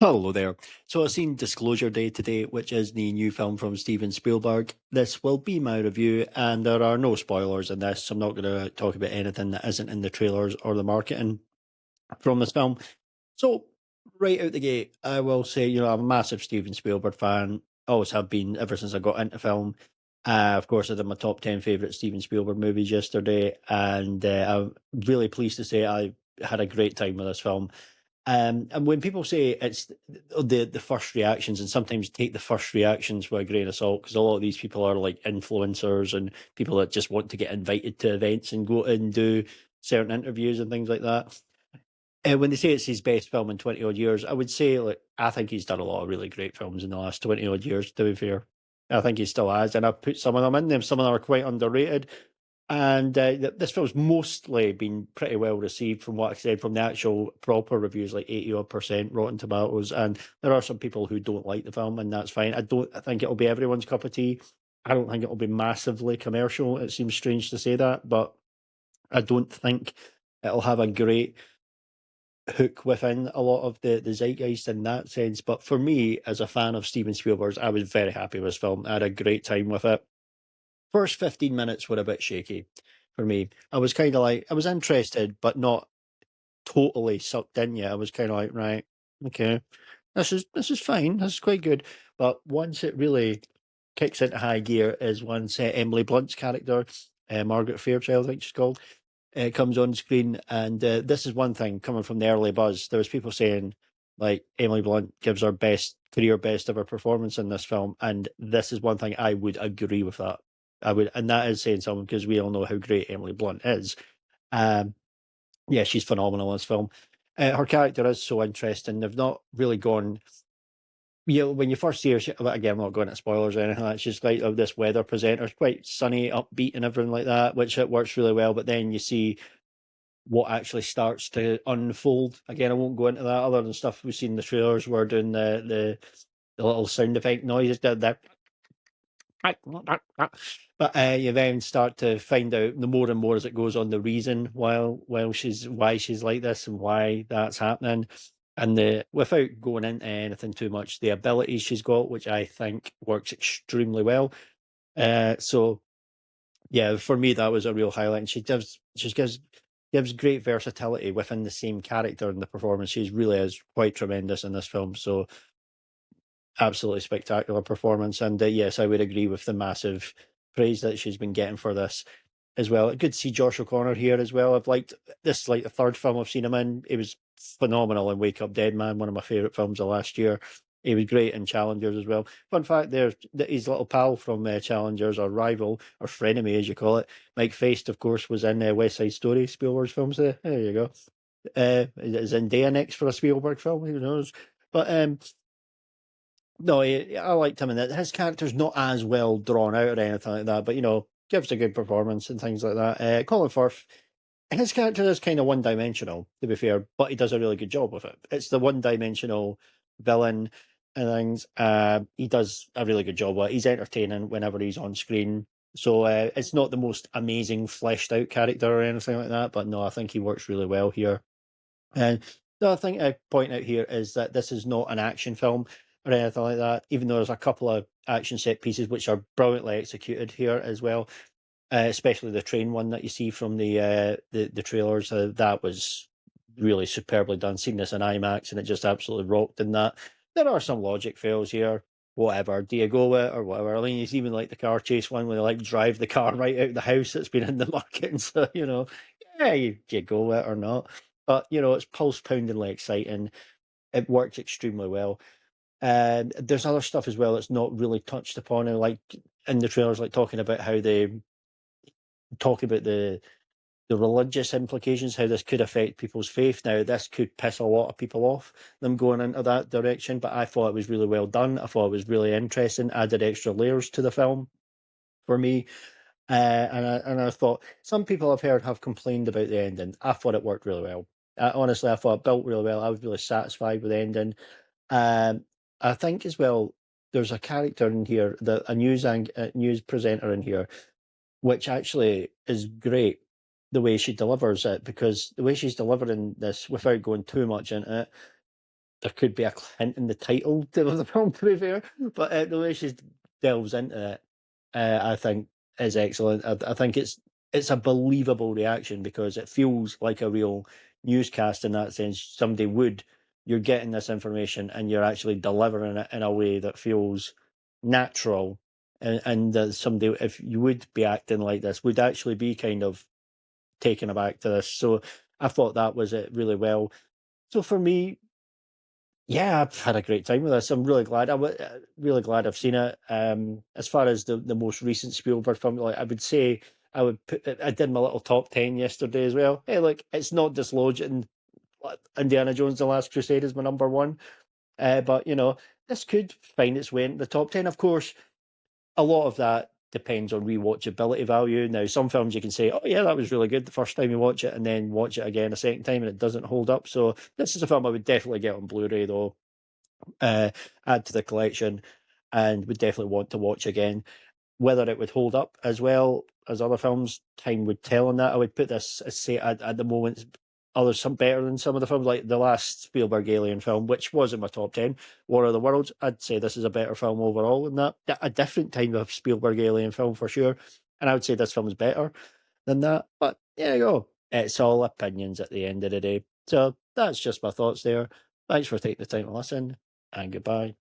Hello there. So I've seen Disclosure Day today, which is the new film from Steven Spielberg. This will be my review, and there are no spoilers in this. I'm not going to talk about anything that isn't in the trailers or the marketing from this film. So, right out the gate, I will say, I'm a massive Steven Spielberg fan. Always have been ever since I got into film. Of course, I did my top 10 favourite Steven Spielberg movies yesterday, and I'm really pleased to say I had a great time with this film. And when people say it's the first reactions, and sometimes take the first reactions with a grain of salt, because a lot of these people are like influencers and people that just want to get invited to events and go and do certain interviews and things like that. When they say it's his best film in 20 odd years, I would say, like, I think he's done a lot of really great films in the last 20 odd years, to be fair. I think he still has, and I've put some of them in there. Some of them are quite underrated. And this film's mostly been pretty well received from what I said from the actual proper reviews, like 80 odd percent Rotten Tomatoes. And there are some people who don't like the film, and that's fine. I think it'll be everyone's cup of tea. I don't think it'll be massively commercial. It seems strange to say that, but I don't think it'll have a great hook within a lot of the zeitgeist in that sense. But for me, as a fan of Steven Spielberg's, I was very happy with this film. I had a great time with it. First 15 minutes were a bit shaky for me. I was kind of like, I was interested, but not totally sucked in yet. I was kind of like, right, okay, this is fine. This is quite good. But once it really kicks into high gear is once Emily Blunt's character, Margaret Fairchild, I think she's called, comes on screen. And this is one thing coming from the early buzz. There was people saying, like, Emily Blunt gives her best career best ever performance in this film, and this is one thing I would agree with that. I would, and that is saying something because we all know how great Emily Blunt is. Um, yeah, she's phenomenal in this film. Her character is so interesting. They've not really gone. When you first see her, again, I'm not going into spoilers or anything like that. She's like this weather presenter, quite sunny, upbeat, and everything like that, which it works really well. But then you see what actually starts to unfold. Again, I won't go into that other than stuff we've seen in the trailers. We're doing the little sound effect noises that but you then start to find out the more and more as it goes on the reason why she's like this and why that's happening, and the without going into anything too much, the abilities she's got, which I think works extremely well. So yeah, for me that was a real highlight. And she gives great versatility within the same character in the performance. She really is quite tremendous in this film. So absolutely spectacular performance. And yes, I would agree with the massive praise that she's been getting for this as well. Good to see Josh O'Connor here as well. I've liked this is like the third film I've seen him in. He was phenomenal in Wake Up Dead Man, one of my favourite films of last year. He was great in Challengers as well. Fun fact there's his little pal from Challengers, or rival, or frenemy as you call it. Mike Faist, of course, was in West Side Story, Spielberg's films. There you go. Is Zendaya next for a Spielberg film? Who knows? But no, I liked him in that. His character's not as well drawn out or anything like that, but gives a good performance and things like that. Colin Firth, his character is kind of one dimensional, to be fair, but he does a really good job with it. It's the one dimensional villain and things. He does a really good job with it. He's entertaining whenever he's on screen. So it's not the most amazing fleshed out character or anything like that, but no, I think he works really well here. And the other thing I point out here is that this is not an action film or anything like that, even though there's a couple of action set pieces which are brilliantly executed here as well. Especially the train one that you see from the trailers. That was really superbly done. Seen this in IMAX and it just absolutely rocked in that. There are some logic fails here. Whatever. Do you go with it or whatever? I mean, it's even like the car chase one where they like drive the car right out of the house that's been in the market. And so, yeah, you go with it or not. But, it's pulse poundingly exciting. It works extremely well. There's other stuff as well that's not really touched upon, and like in the trailers, like talking about how they talk about the religious implications, how this could affect people's faith. Now, this could piss a lot of people off, them going into that direction, but I thought it was really well done. I thought it was really interesting, added extra layers to the film for me. And I thought some people I've heard have complained about the ending. I thought it worked really well. Honestly, I thought it built really well. I was really satisfied with the ending. Um, I think as well, there's a character in here, a news presenter in here, which actually is great the way she delivers it, because the way she's delivering this, without going too much into it, there could be a hint in the title of the film, to be fair. But the way she delves into it, I think is excellent. I think it's a believable reaction because it feels like a real newscast in that sense. Somebody would you're getting this information and you're actually delivering it in a way that feels natural, and that somebody, if you would be acting like this, would actually be kind of taken aback to this. So I thought that was it really well. So for me, yeah, I've had a great time with this. I'm really glad. Really glad I've seen it. As far as the most recent Spielberg film, like I would say, I would put. I did my little top 10 yesterday as well. Hey, look, it's not dislodging Indiana Jones: The Last Crusade is my number one. But this could find its way into the top 10. Of course, a lot of that depends on rewatchability value. Now, some films you can say, "Oh yeah, that was really good the first time you watch it," and then watch it again a second time, and it doesn't hold up. So this is a film I would definitely get on Blu-ray, though. Add to the collection, and would definitely want to watch again. Whether it would hold up as well as other films, time would tell on that. I would put this, say, at the moment, others some better than some of the films, like the last Spielberg Alien film, which was in my top 10, War of the Worlds. I'd say this is a better film overall than that. A different kind of Spielberg Alien film for sure. And I would say this film is better than that. But there you go. It's all opinions at the end of the day. So that's just my thoughts there. Thanks for taking the time to listen, and goodbye.